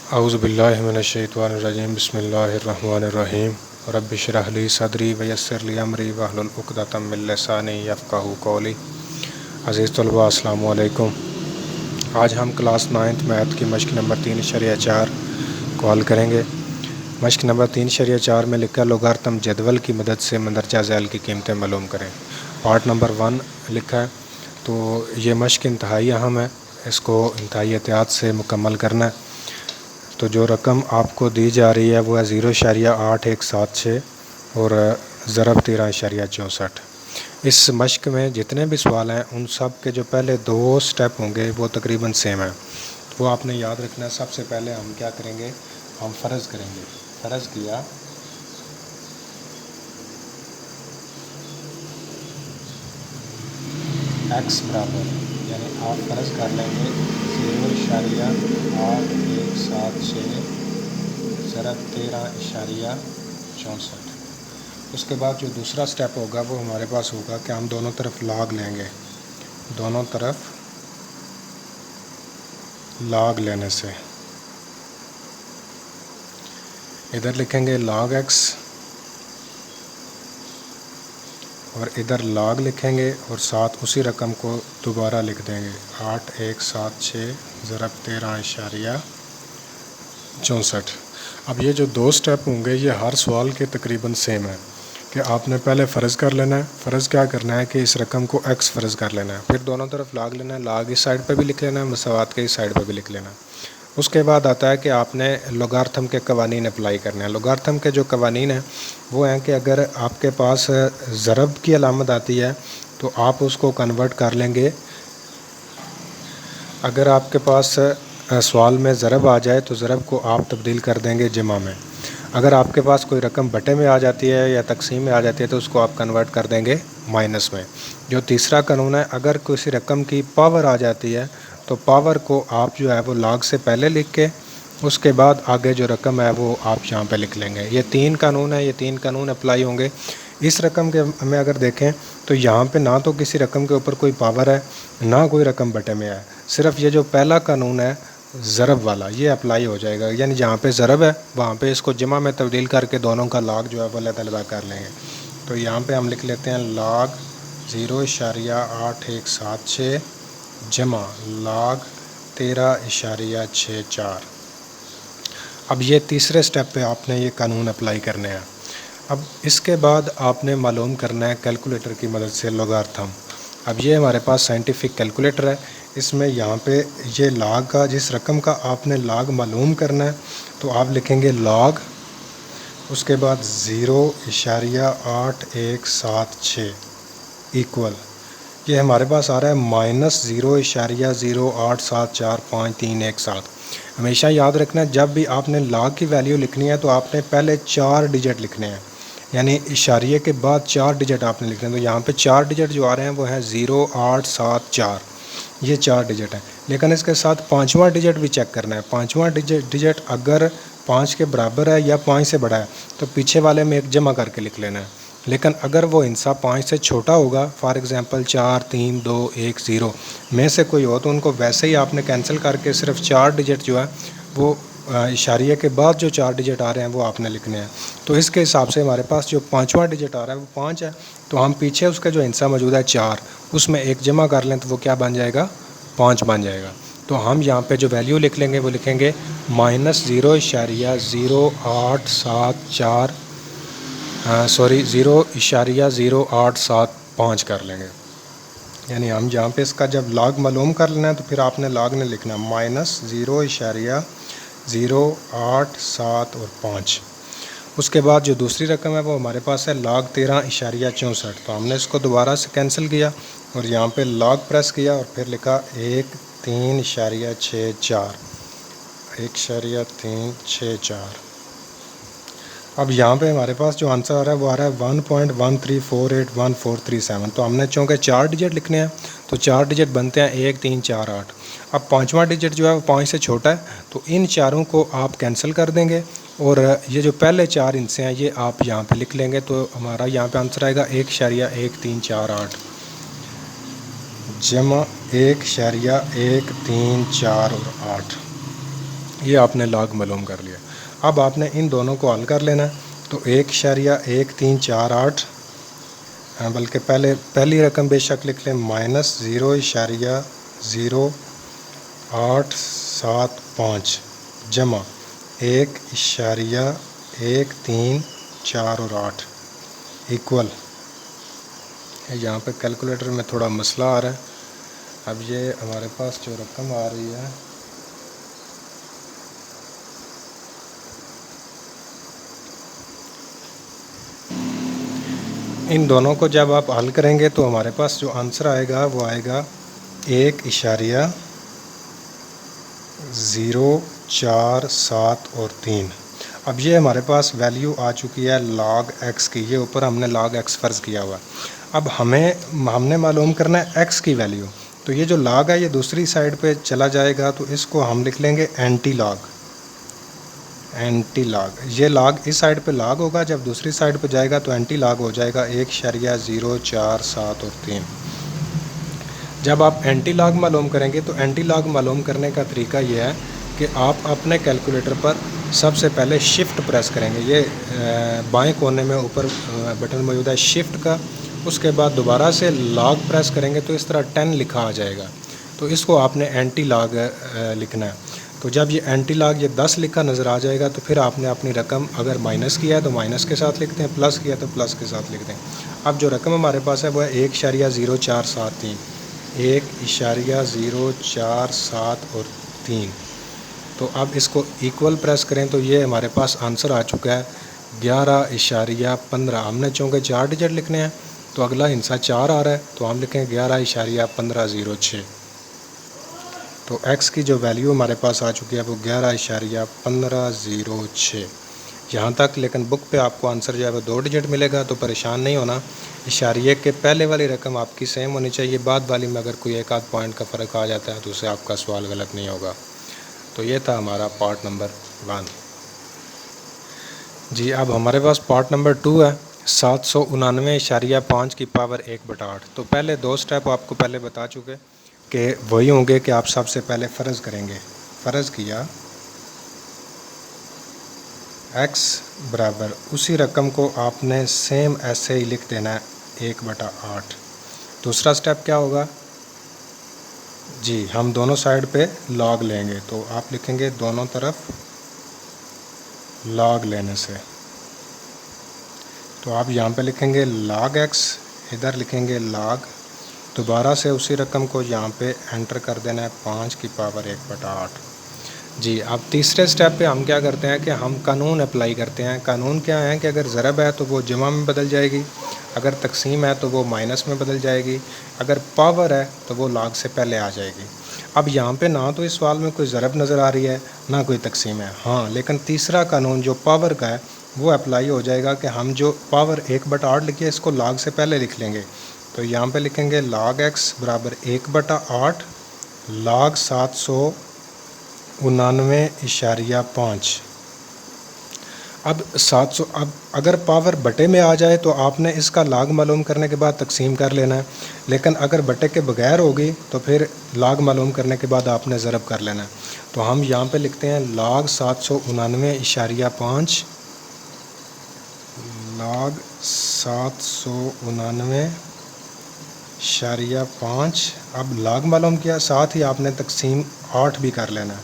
اعوذ باللہ من الشیطان الرجیم بسم اللہ الرحمن الرحیم رب اشرح لی صدری ویسر لی امری واحلل عقدۃ من لسانی یفقہوا قولی۔ عزیز طلباء السلام علیکم۔ آج ہم کلاس 9 میتھ کی مشق نمبر 3.4 کو حل کریں گے۔ مشق نمبر 3.4 میں لکھا لوگارتم جدول کی مدد سے مندرجہ ذیل کی قیمتیں معلوم کریں۔ پارٹ نمبر 1 لکھا ہے، تو یہ مشق انتہائی اہم ہے، اس کو انتہائی احتیاط سے مکمل کرنا ہے۔ تو جو رقم آپ کو دی جا رہی ہے وہ ہے 0.8176 اور ضرب 13.64۔ اس مشق میں جتنے بھی سوال ہیں ان سب کے جو پہلے 2 سٹیپ ہوں گے وہ تقریباً سیم ہیں، وہ آپ نے یاد رکھنا ہے۔ سب سے پہلے ہم کیا کریں گے، ہم فرض کریں گے۔ فرض کیا x برابر، یعنی آپ فرض کر لیں گے 0.8176 ضرب 13.64۔ اس کے بعد جو دوسرا سٹیپ ہوگا وہ ہمارے پاس ہوگا کہ ہم دونوں طرف لاگ لیں گے۔ دونوں طرف لاگ لینے سے ادھر لکھیں گے لاگ x اور ادھر لاگ لکھیں گے اور ساتھ اسی رقم کو دوبارہ لکھ دیں گے 8176 ضرب 13.64۔ اب یہ جو 2 سٹیپ ہوں گے یہ ہر سوال کے تقریباً سیم ہے کہ آپ نے پہلے فرض کر لینا ہے۔ فرض کیا کرنا ہے کہ اس رقم کو x فرض کر لینا ہے، پھر دونوں طرف لاگ لینا ہے، لاگ اس سائڈ پہ بھی لکھ لینا ہے، مساوات کے اس سائڈ پہ بھی لکھ لینا ہے۔ اس کے بعد آتا ہے کہ آپ نے لوگارتھم کے قوانین اپلائی کرنے ہیں۔ لوگارتھم کے جو قوانین ہیں وہ ہیں کہ اگر آپ کے پاس ضرب کی علامت آتی ہے تو آپ اس کو کنورٹ کر لیں گے۔ اگر آپ کے پاس سوال میں ضرب آ جائے تو ضرب کو آپ تبدیل کر دیں گے جمع میں۔ اگر آپ کے پاس کوئی رقم بٹے میں آ جاتی ہے یا تقسیم میں آ جاتی ہے تو اس کو آپ کنورٹ کر دیں گے مائنس میں۔ جو تیسرا قانون ہے، اگر کسی رقم کی پاور آ جاتی ہے تو پاور کو آپ جو ہے وہ لاگ سے پہلے لکھ کے اس کے بعد آگے جو رقم ہے وہ آپ یہاں پہ لکھ لیں گے۔ یہ 3 قانون ہے، یہ 3 قانون اپلائی ہوں گے۔ اس رقم کے میں اگر دیکھیں تو یہاں پہ نہ تو کسی رقم کے اوپر کوئی پاور ہے نہ کوئی رقم بٹے میں ہے، صرف یہ جو پہلا قانون ہے ضرب والا یہ اپلائی ہو جائے گا، یعنی جہاں پہ ضرب ہے وہاں پہ اس کو جمع میں تبدیل کر کے دونوں کا لاگ جو ہے وہ علیحدہ کر لیں گے۔ تو یہاں پہ ہم لکھ لیتے ہیں لاگ 0.8176 جمع لاگ 13.64۔ اب یہ تیسرے سٹیپ پہ آپ نے یہ قانون اپلائی کرنے ہیں۔ اب اس کے بعد آپ نے معلوم کرنا ہے کیلکولیٹر کی مدد سے لوگارتھم۔ اب یہ ہمارے پاس سائنٹیفک کیلکولیٹر ہے، اس میں یہاں پہ یہ لاگ کا جس رقم کا آپ نے لاگ معلوم کرنا ہے تو آپ لکھیں گے لاگ، اس کے بعد 0.8176 ایکول، یہ ہمارے پاس آ رہا ہے مائنس 0.08745317۔ ہمیشہ یاد رکھنا ہے جب بھی آپ نے لاگ کی ویلیو لکھنی ہے تو آپ نے پہلے 4 ڈیجٹ لکھنے ہیں، یعنی اشاریے کے بعد 4 ڈیجٹ آپ نے لکھنے ہیں۔ تو یہاں پہ 4 ڈیجٹ جو آ رہے ہیں وہ ہیں 0874، یہ 4 ڈیجٹ ہیں، لیکن اس کے ساتھ 5واں ڈیجٹ بھی چیک کرنا ہے۔ 5واں ڈیجٹ اگر 5 کے برابر ہے یا 5 سے بڑا ہے تو پیچھے والے میں ایک جمع کر کے لکھ لینا ہے، لیکن اگر وہ ہندسہ 5 سے چھوٹا ہوگا، فار ایگزامپل 4 3 2 1 0 میں سے کوئی ہو تو ان کو ویسے ہی آپ نے کینسل کر کے صرف 4 ڈیجٹ جو ہے وہ اشاریے کے بعد جو 4 ڈیجٹ آ رہے ہیں وہ آپ نے لکھنے ہیں۔ تو اس کے حساب سے ہمارے پاس جو 5واں ڈیجٹ آ رہا ہے وہ 5 ہے، تو ہم پیچھے اس کا جو ہندسہ موجود ہے 4 اس میں ایک جمع کر لیں تو وہ کیا بن جائے گا، 5 بن جائے گا۔ تو ہم یہاں پہ جو ویلیو لکھ لیں گے وہ لکھیں گے مائنس 0.0874 0.0875 کر لیں گے، یعنی ہم یہاں پہ اس کا جب لاگ معلوم کر لینا ہے تو پھر آپ نے لاگ نے لکھنا مائنس 0.0875 اور 5۔ اس کے بعد جو دوسری رقم ہے وہ ہمارے پاس ہے لاگ 13.64، تو ہم نے اس کو دوبارہ سے کینسل کیا اور یہاں پہ لاگ پریس کیا اور پھر لکھا 13.64 1.364۔ اب یہاں پہ ہمارے پاس جو آنسر آ رہا ہے وہ آ رہا ہے 1.13481437۔ تو ہم نے چونکہ 4 ڈیجٹ لکھنے ہیں تو 4 ڈیجٹ بنتے ہیں 1348۔ اب 5واں ڈیجٹ جو ہے وہ 5 سے چھوٹا ہے تو ان چاروں کو آپ کینسل کر دیں گے اور یہ جو پہلے 4 ہندسے ہیں یہ آپ یہاں پہ لکھ لیں گے، تو ہمارا یہاں پہ آنسر آئے گا 1.1348 جمع 1.134 اور 8۔ یہ آپ نے لاگ معلوم کر لیا۔ اب آپ نے ان دونوں کو حل کر لینا ہے۔ تو 1.1348 بلکہ پہلی رقم بے شک لکھ لیں -0.0875 جمع 1.134 ایکول، یہاں پہ کیلکولیٹر میں تھوڑا مسئلہ آ رہا ہے۔ اب یہ ہمارے پاس جو رقم آ رہی ہے ان دونوں کو جب آپ حل کریں گے تو ہمارے پاس جو آنسر آئے گا وہ آئے گا 1.047 اور 3۔ اب یہ ہمارے پاس ویلیو آ چکی ہے لاگ ایکس کی، یہ اوپر ہم نے لاگ ایکس فرض کیا ہوا ہے۔ اب ہم نے معلوم کرنا ہے ایکس کی ویلیو، تو یہ جو لاگ ہے یہ دوسری سائڈ پہ چلا جائے گا، تو اس کو ہم لکھ لیں گے اینٹی لاگ۔ یہ لاگ اس سائڈ پہ لاگ ہوگا، جب دوسری سائڈ پہ جائے گا تو اینٹی لاگ ہو جائے گا 1.047 اور 3۔ جب آپ اینٹی لاگ معلوم کریں گے تو اینٹی لاگ معلوم کرنے کا طریقہ یہ ہے کہ آپ اپنے کیلکولیٹر پر سب سے پہلے شفٹ پریس کریں گے، یہ بائیں کونے میں اوپر بٹن موجود ہے شفٹ کا، اس کے بعد دوبارہ سے لاگ پریس کریں گے تو اس طرح 10 لکھا آ جائے گا، تو اس کو آپ نے اینٹی لاگ لکھنا ہے۔ تو جب یہ اینٹی لاگ یہ 10 لکھا نظر آ جائے گا تو پھر آپ نے اپنی رقم اگر مائنس کیا ہے تو مائنس کے ساتھ لکھتے ہیں، پلس کیا تو پلس کے ساتھ لکھتے ہیں۔ اب جو رقم ہمارے پاس ہے وہ ہے 1.0473، 1.047 اور 3۔ تو اب اس کو ایکول پریس کریں تو یہ ہمارے پاس آنسر آ چکا ہے 11.15۔ ہم نے چونکہ 4 ڈیجٹ لکھنے ہیں تو اگلا ہندسہ 4 آ رہا ہے تو ہم لکھیں 11.1506۔ تو ایکس کی جو ویلیو ہمارے پاس آ چکی ہے وہ 11.1506 یہاں تک، لیکن بک پہ آپ کو آنسر جو ہے وہ 2 ڈیجٹ ملے گا، تو پریشان نہیں ہونا، اشاریے کے پہلے والی رقم آپ کی سیم ہونی چاہیے، بعد والی میں اگر کوئی ایک آدھ پوائنٹ کا فرق آ جاتا ہے تو اسے آپ کا سوال غلط نہیں ہوگا۔ تو یہ تھا ہمارا پارٹ نمبر 1۔ جی اب ہمارے پاس پارٹ نمبر 2 ہے 799.5 کی پاور 1/8۔ تو پہلے 2 سٹیپ آپ کو پہلے بتا چکے کہ وہی ہوں گے کہ آپ سب سے پہلے فرض کریں گے، فرض کیا ایکس برابر اسی رقم کو آپ نے سیم ایسے ہی لکھ دینا ہے 1/8۔ دوسرا سٹیپ کیا ہوگا جی، ہم دونوں سائڈ پہ لاگ لیں گے، تو آپ لکھیں گے دونوں طرف لاگ لینے سے، تو آپ یہاں پہ لکھیں گے لاگ ایکس، ادھر لکھیں گے لاگ، دوبارہ سے اسی رقم کو یہاں پہ انٹر کر دینا ہے 5 کی پاور 1/8۔ جی اب تیسرے سٹیپ پہ ہم کیا کرتے ہیں کہ ہم قانون اپلائی کرتے ہیں۔ قانون کیا ہے کہ اگر ضرب ہے تو وہ جمع میں بدل جائے گی، اگر تقسیم ہے تو وہ مائنس میں بدل جائے گی، اگر پاور ہے تو وہ لاگ سے پہلے آ جائے گی۔ اب یہاں پہ نہ تو اس سوال میں کوئی ضرب نظر آ رہی ہے نہ کوئی تقسیم ہے، ہاں لیکن تیسرا قانون جو پاور کا ہے وہ اپلائی ہو جائے گا کہ ہم جو پاور 1/8 لکھے اس کو لاگ سے پہلے لکھ لیں گے، تو یہاں پہ لکھیں گے لاگ ایکس برابر 1/8 لاگ 799.5۔ اب اگر پاور بٹے میں آ جائے تو آپ نے اس کا لاگ معلوم کرنے کے بعد تقسیم کر لینا ہے، لیکن اگر بٹے کے بغیر ہوگی تو پھر لاگ معلوم کرنے کے بعد آپ نے ضرب کر لینا ہے۔ تو ہم یہاں پہ لکھتے ہیں لاگ 799.5 لاگ 799.5۔ اب لاگ معلوم کیا، ساتھ ہی آپ نے تقسیم 8 بھی کر لینا ہے،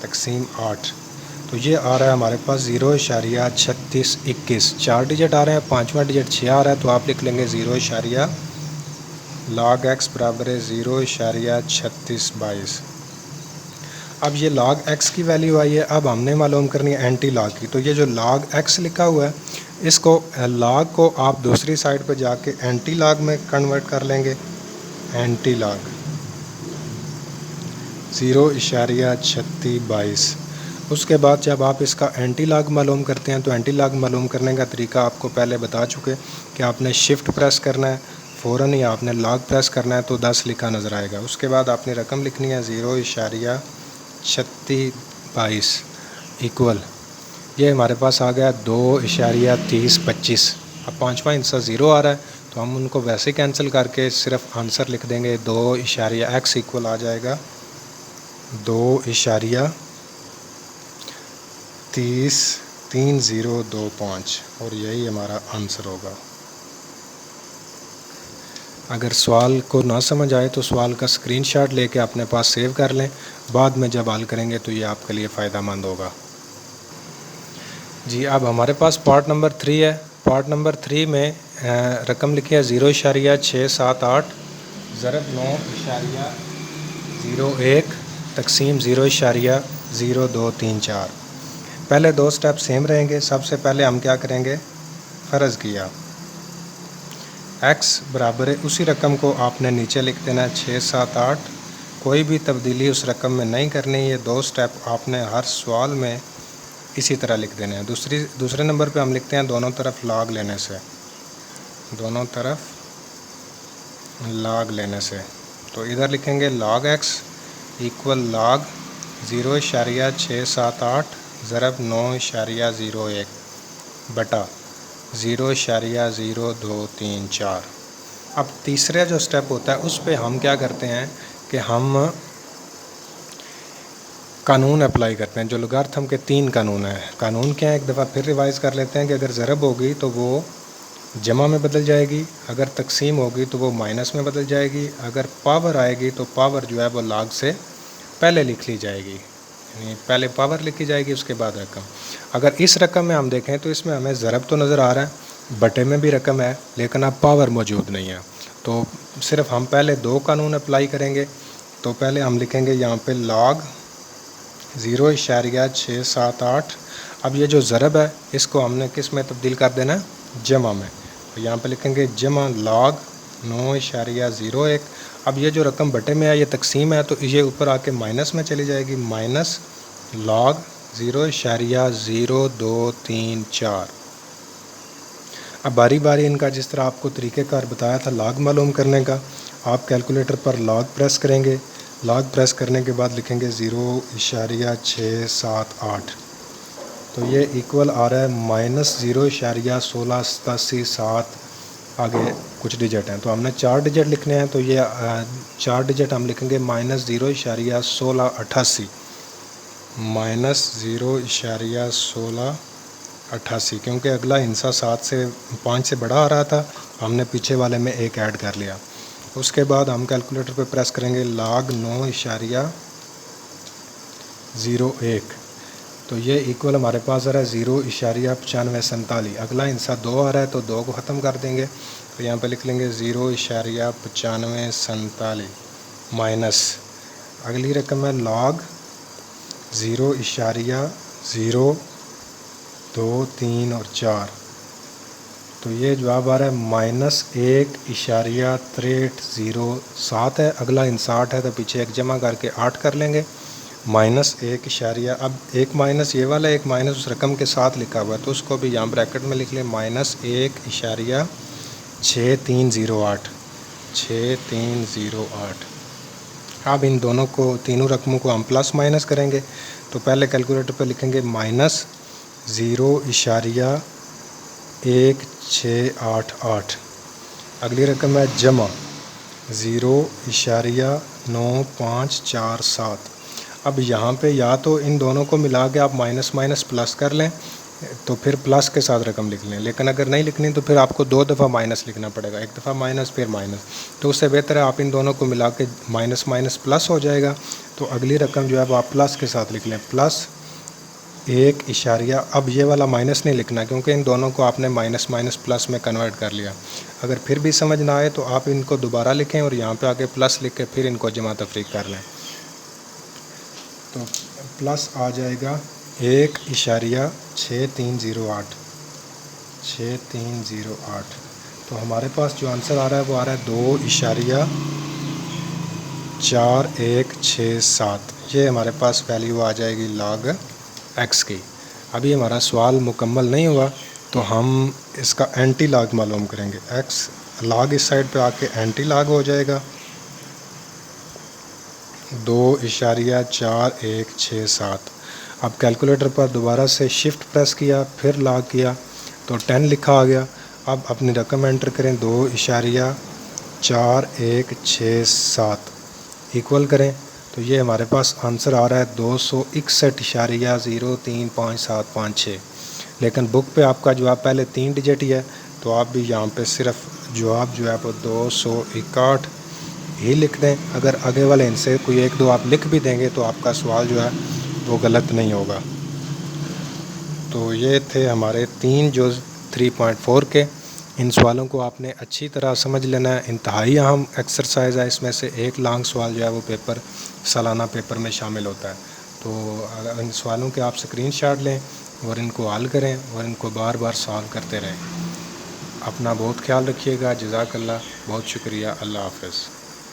تقسیم 8، تو یہ آ رہا ہے ہمارے پاس 0.3621۔ 4 ڈیجٹ آ رہے ہیں، 5واں ڈیجٹ 6 آ رہا ہے، تو آپ لکھ لیں گے لاگ ایکس برابر ہے 0.3622۔ اب یہ لاگ ایکس کی ویلیو آئی ہے، اب ہم نے معلوم کرنی ہے اینٹی لاگ کی، تو یہ جو لاگ ایکس لکھا ہوا ہے اس کو لاگ کو آپ دوسری سائڈ پہ جا کے اینٹی لاگ میں کنورٹ کر لیں گے، اینٹی لاگ 0.3622۔ اس کے بعد جب آپ اس کا اینٹی لاگ معلوم کرتے ہیں تو اینٹی لاگ معلوم کرنے کا طریقہ آپ کو پہلے بتا چکے کہ آپ نے شفٹ پریس کرنا ہے، فوراً ہی آپ نے لاگ پریس کرنا ہے تو 10 لکھا نظر آئے گا، اس کے بعد آپ نے رقم لکھنی ہے 0.3622 ایکول، یہ ہمارے پاس آ گیا 2.3025۔ اب 5واں حصہ 0 آ رہا ہے تو ہم ان کو ویسے کینسل کر کے صرف آنسر لکھ دیں گے 2.x ایکول آ جائے گا 2.3025 3025 اور یہی ہمارا آنسر ہوگا۔ اگر سوال کو نہ سمجھ آئے تو سوال کا اسکرین شاٹ لے کے اپنے پاس سیو کر لیں، بعد میں جب حل کریں گے تو یہ آپ کے لیے فائدہ مند ہوگا۔ جی اب ہمارے پاس پارٹ نمبر 3 ہے۔ پارٹ نمبر 3 میں رقم لکھی ہے 0.678 ضرب 9.01 تقسیم 0.0234۔ پہلے دو سٹیپ سیم رہیں گے۔ سب سے پہلے ہم کیا کریں گے، فرض کیا x برابر ہے اسی رقم کو آپ نے نیچے لکھ دینا 678، کوئی بھی تبدیلی اس رقم میں نہیں کرنی۔ یہ دو سٹیپ آپ نے ہر سوال میں اسی طرح لکھ دینے ہیں۔ دوسرے نمبر پہ ہم لکھتے ہیں دونوں طرف لاگ لینے سے، دونوں طرف لاگ لینے سے، تو ادھر لکھیں گے لاگ x ایکول لاگ 0.678 ضرب 9.01 بٹا 0.0234۔ اب تیسرا جو سٹیپ ہوتا ہے اس پہ ہم کیا کرتے ہیں کہ ہم قانون اپلائی کرتے ہیں، جو لوگارتھم کے 3 قانون ہیں۔ قانون کیا ہے، ایک دفعہ پھر ریوائز کر لیتے ہیں کہ اگر ضرب ہوگی تو وہ جمع میں بدل جائے گی، اگر تقسیم ہوگی تو وہ مائنس میں بدل جائے گی، اگر پاور آئے گی تو پاور جو ہے وہ لاگ سے پہلے لکھ لی جائے گی، یعنی پہلے پاور لکھی جائے گی اس کے بعد رقم۔ اگر اس رقم میں ہم دیکھیں تو اس میں ہمیں ضرب تو نظر آ رہا ہے، بٹے میں بھی رقم ہے لیکن اب پاور موجود نہیں ہے، تو صرف ہم پہلے 2 قانون اپلائی کریں گے۔ تو پہلے ہم لکھیں گے یہاں پہ لاگ 0.678۔ اب یہ جو ضرب ہے اس کو ہم نے کس میں تبدیل کر دینا ہے، جمع میں، تو یہاں پہ لکھیں گے جمع لاگ 9.01۔ اب یہ جو رقم بٹے میں ہے یہ تقسیم ہے تو یہ اوپر آ کے مائنس میں چلی جائے گی، مائنس لاگ 0.0234۔ اب باری باری ان کا جس طرح آپ کو طریقہ کار بتایا تھا لاگ معلوم کرنے کا، آپ کیلکولیٹر پر لاگ پریس کریں گے، لاگ پریس کرنے کے بعد لکھیں گے 0.678، تو یہ ایکول آ رہا ہے -0.1687، آگے کچھ ڈیجٹ ہیں تو ہم نے 4 ڈیجٹ لکھنے ہیں، تو یہ 4 ڈیجٹ ہم لکھیں گے -0.1688، -0.1688، کیونکہ اگلا ہندسہ 5 سے بڑا آ رہا تھا، ہم نے پیچھے والے میں 1 ایڈ کر لیا۔ اس کے بعد ہم کیلکولیٹر پہ پریس کریں گے لاگ 9.01، تو یہ ایکول ہمارے پاس آ رہا ہے 0.9547۔ اگلا ہندسہ 2 آ رہا ہے تو 2 کو ختم کر دیں گے، تو یہاں پہ لکھ لیں گے 0.9547 مائنس اگلی رقم ہے لاگ 0.023 اور 4، تو یہ جواب آ رہا ہے -1.6307 ہے۔ اگلا ہندسہ 8 ہے تو پیچھے 1 جمع کر کے 8 کر لیں گے، -1 اب ایک مائنس یہ والا، ایک مائنس اس رقم کے ساتھ لکھا ہوا ہے تو اس کو بھی یہاں بریکٹ میں لکھ لیں -1.6308۔ اب ان دونوں کو، تینوں رقموں کو ہم پلس مائنس کریں گے، تو پہلے کیلکولیٹر پہ لکھیں گے -0.1688، اگلی رقم ہے جمع 0.9547۔ اب یہاں پہ یا تو ان دونوں کو ملا کے آپ مائنس مائنس پلس کر لیں تو پھر پلس کے ساتھ رقم لکھ لیں، لیکن اگر نہیں لکھنی تو پھر آپ کو 2 دفعہ مائنس لکھنا پڑے گا، 1 دفعہ مائنس پھر مائنس، تو اس سے بہتر ہے آپ ان دونوں کو ملا کے مائنس مائنس پلس ہو جائے گا، تو اگلی رقم جو ہے وہ آپ پلس کے ساتھ لکھ لیں +1. اب یہ والا مائنس نہیں لکھنا کیونکہ ان دونوں کو آپ نے مائنس مائنس پلس میں کنورٹ کر لیا۔ اگر پھر بھی سمجھ نہ آئے تو آپ ان کو دوبارہ لکھیں اور یہاں پہ آگے پلس لکھ کے پھر ان کو جمع تفریق کر لیں، تو پلس آ جائے گا 1.6308، تو ہمارے پاس جو آنسر آ رہا ہے وہ آ رہا ہے 2.4167، یہ ہمارے پاس ویلیو آ جائے گی لاگ ایکس کی۔ ابھی ہمارا سوال مکمل نہیں ہوا تو ہم اس کا اینٹی لاگ معلوم کریں گے، ایکس لاگ اس سائڈ پہ آ کے اینٹی لاگ ہو جائے گا 2.4167۔ اب کیلکولیٹر پر دوبارہ سے شفٹ پریس کیا، پھر لاگ کیا تو 10 لکھا آ گیا۔ اب اپنی رقم انٹر کریں 2.4167 ایکول کریں تو یہ ہمارے پاس آنسر آ رہا ہے 261.03.756، لیکن بک پہ آپ کا جواب پہلے 3 ڈیجٹ ہی ہے، تو آپ بھی یہاں پہ صرف جواب جو ہے وہ 261 ہی لکھ دیں۔ اگر آگے والے ان سے کوئی 1-2 آپ لکھ بھی دیں گے تو آپ کا سوال جو ہے وہ غلط نہیں ہوگا۔ تو یہ تھے ہمارے 3 جز 3.4 کے۔ ان سوالوں کو آپ نے اچھی طرح سمجھ لینا ہے، انتہائی اہم ایکسرسائز ہے، اس میں سے ایک لانگ سوال جو ہے وہ سالانہ پیپر میں شامل ہوتا ہے۔ تو ان سوالوں کے آپ اسکرین شاٹ لیں اور ان کو حل کریں اور ان کو بار بار سالو کرتے رہیں۔ اپنا بہت خیال رکھیے گا، جزاک اللہ، بہت شکریہ، اللہ حافظ۔